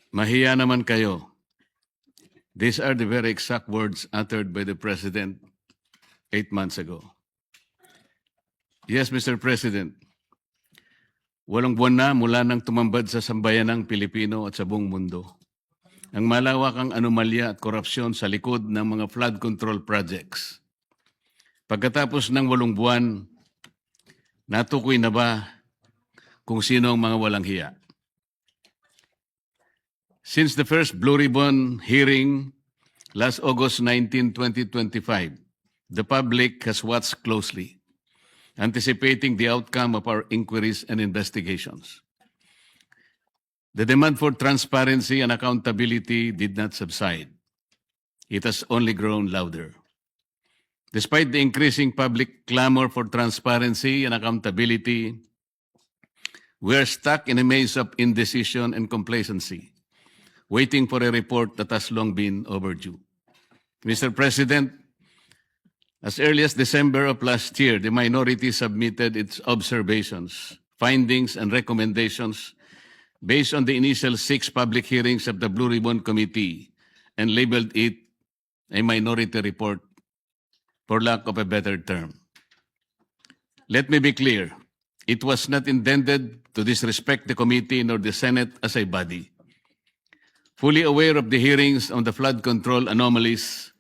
Mahiya naman kayo. These are the very exact words uttered by the President 8 months ago. Yes, Mr. President, walong buwan na mula nang tumambad sa sambayanang Pilipino at sa buong mundo ang malawakang anomalya at korupsyon sa likod ng mga flood control projects. Pagkatapos ng 8 buwan, natukoy na ba kung sino ang mga walang hiya? Since the first Blue Ribbon hearing last August 19, 2025, the public has watched closely, anticipating the outcome of our inquiries and investigations. The demand for transparency and accountability did not subside. It has only grown louder. Despite the increasing public clamor for transparency and accountability, we are stuck in a maze of indecision and complacency, waiting for a report that has long been overdue. Mr. President, as early as December of last year, the minority submitted its observations, findings, and recommendations based on the initial 6 public hearings of the Blue Ribbon Committee and labeled it a minority report, for lack of a better term. Let me be clear, it was not intended to disrespect the committee nor the Senate as a body. Fully aware of the hearings on the flood control anomalies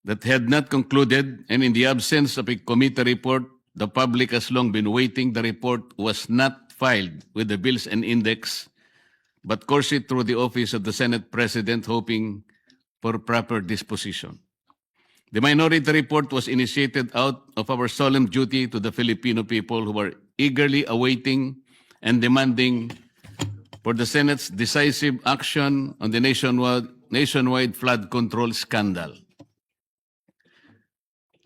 that had not concluded, and in the absence of a committee report, the public has long been waiting. The report was not filed with the Bills and Index, but coursed through the office of the Senate President, hoping for proper disposition. The minority report was initiated out of our solemn duty to the Filipino people who were eagerly awaiting and demanding for the Senate's decisive action on the nationwide flood control scandal.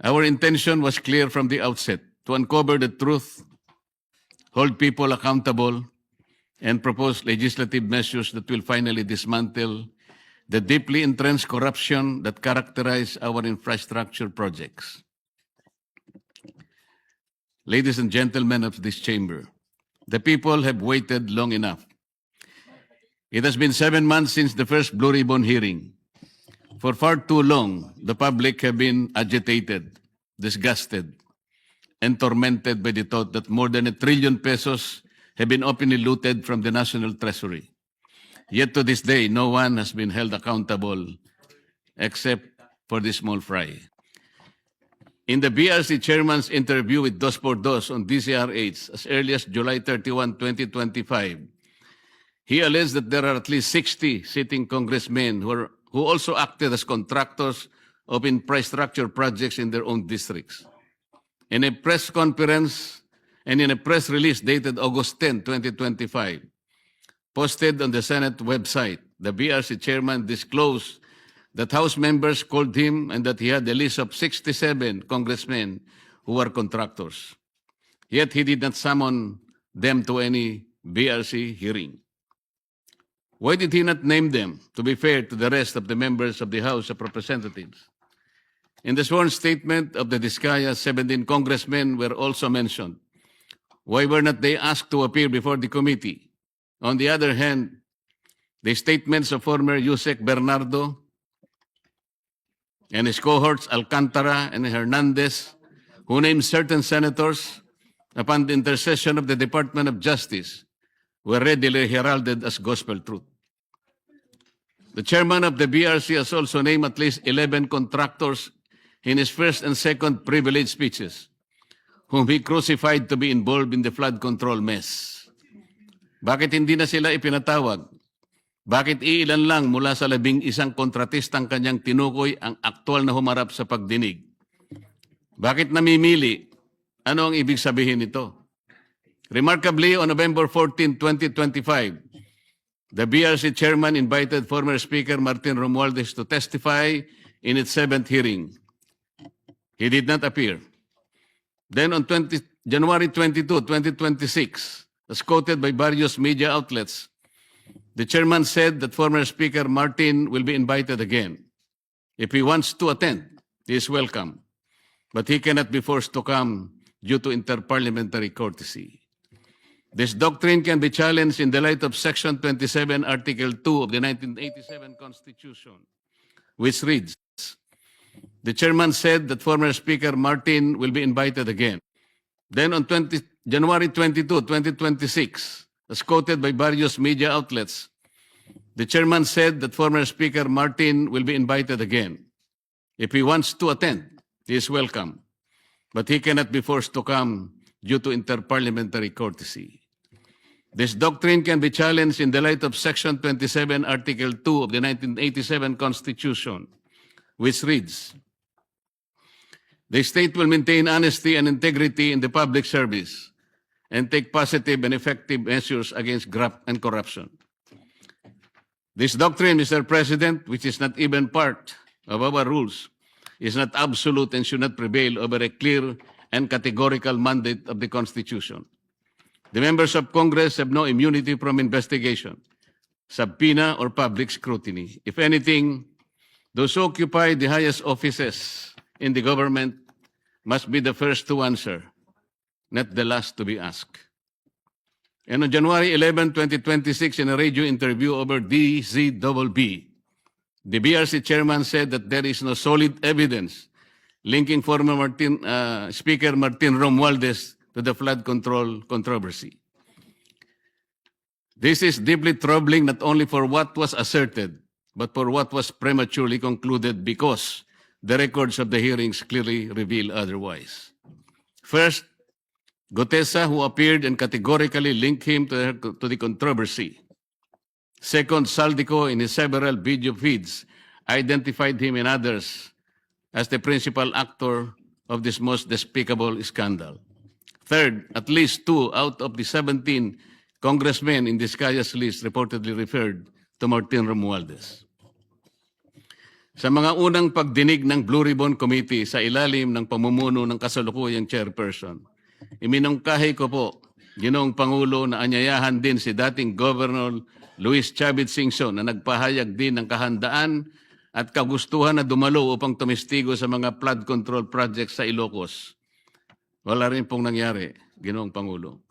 Our intention was clear from the outset: to uncover the truth, hold people accountable, and propose legislative measures that will finally dismantle the deeply entrenched corruption that characterize our infrastructure projects. Ladies and gentlemen of this chamber, the people have waited long enough. It has been 7 months since the first Blue Ribbon hearing. For far too long, the public have been agitated, disgusted, and tormented by the thought that more than 1 trillion pesos have been openly looted from the National Treasury. Yet to this day, no one has been held accountable except for the small fry. In the BRC chairman's interview with Dos por Dos on DCRH as early as July 31, 2025, he alleged that there are at least 60 sitting congressmen who also acted as contractors of infrastructure projects in their own districts. In a press conference and in a press release dated August 10, 2025, posted on the Senate website, the BRC chairman disclosed that House members called him and that he had a list of 67 congressmen who were contractors. Yet he did not summon them to any BRC hearing. Why did he not name them, to be fair to the rest of the members of the House of Representatives? In the sworn statement of the Diskaya, 17 congressmen were also mentioned. Why were not they asked to appear before the committee? On the other hand, the statements of former Yusek Bernardo and his cohorts Alcantara and Hernandez, who named certain senators upon the intercession of the Department of Justice, were readily heralded as gospel truth. The chairman of the BRC has also named at least 11 contractors in his first and second privilege speeches, whom he crucified to be involved in the flood control mess. Bakit hindi na sila ipinatawag? Bakit iilan lang mula sa 11 kontratistang kanyang tinukoy ang aktual na humarap sa pagdinig? Bakit namimili? Ano ang ibig sabihin nito? Remarkably, on November 14, 2025, the BRC chairman invited former Speaker Martin Romualdez to testify in its 7th hearing. He did not appear. Then on January 22, 2026, as quoted by various media outlets, the chairman said that former Speaker Martin will be invited again. If he wants to attend, he is welcome, but he cannot be forced to come due to interparliamentary courtesy. This doctrine can be challenged in the light of Section 27, Article 2 of the 1987 Constitution, which reads, the chairman said that former Speaker Martin will be invited again. Then on January 22, 2026, as quoted by various media outlets, the chairman said that former Speaker Martin will be invited again. If he wants to attend, he is welcome, but he cannot be forced to come due to interparliamentary courtesy. This doctrine can be challenged in the light of Section 27, Article 2 of the 1987 Constitution, which reads, the state will maintain honesty and integrity in the public service and take positive and effective measures against graft and corruption. This doctrine, Mr. President, which is not even part of our rules, is not absolute and should not prevail over a clear and categorical mandate of the Constitution. The members of Congress have no immunity from investigation, subpoena, or public scrutiny. If anything, those who occupy the highest offices in the government must be the first to answer, not the last to be asked. And on January 11, 2026, in a radio interview over DZBB, the BRC chairman said that there is no solid evidence linking former Speaker Martin Romualdez to the flood control controversy. This is deeply troubling not only for what was asserted, but for what was prematurely concluded because the records of the hearings clearly reveal otherwise. First, Gutesa, who appeared and categorically linked him to the controversy. Second, Saldico, in his several video feeds, identified him and others as the principal actor of this most despicable scandal. Third, at least 2 out of the 17 congressmen in Discaya's list reportedly referred to Martin Romualdez. Sa mga unang pagdinig ng Blue Ribbon Committee sa ilalim ng pamumuno ng kasalukuyang chairperson, iminungkahi ko po, Ginoong Pangulo, na anyayahan din si dating Governor Luis Chavit Singson na nagpahayag din ng kahandaan at kagustuhan na dumalo upang tumistigo sa mga flood control projects sa Ilocos. Wala rin pong nangyari, Ginoong Pangulo.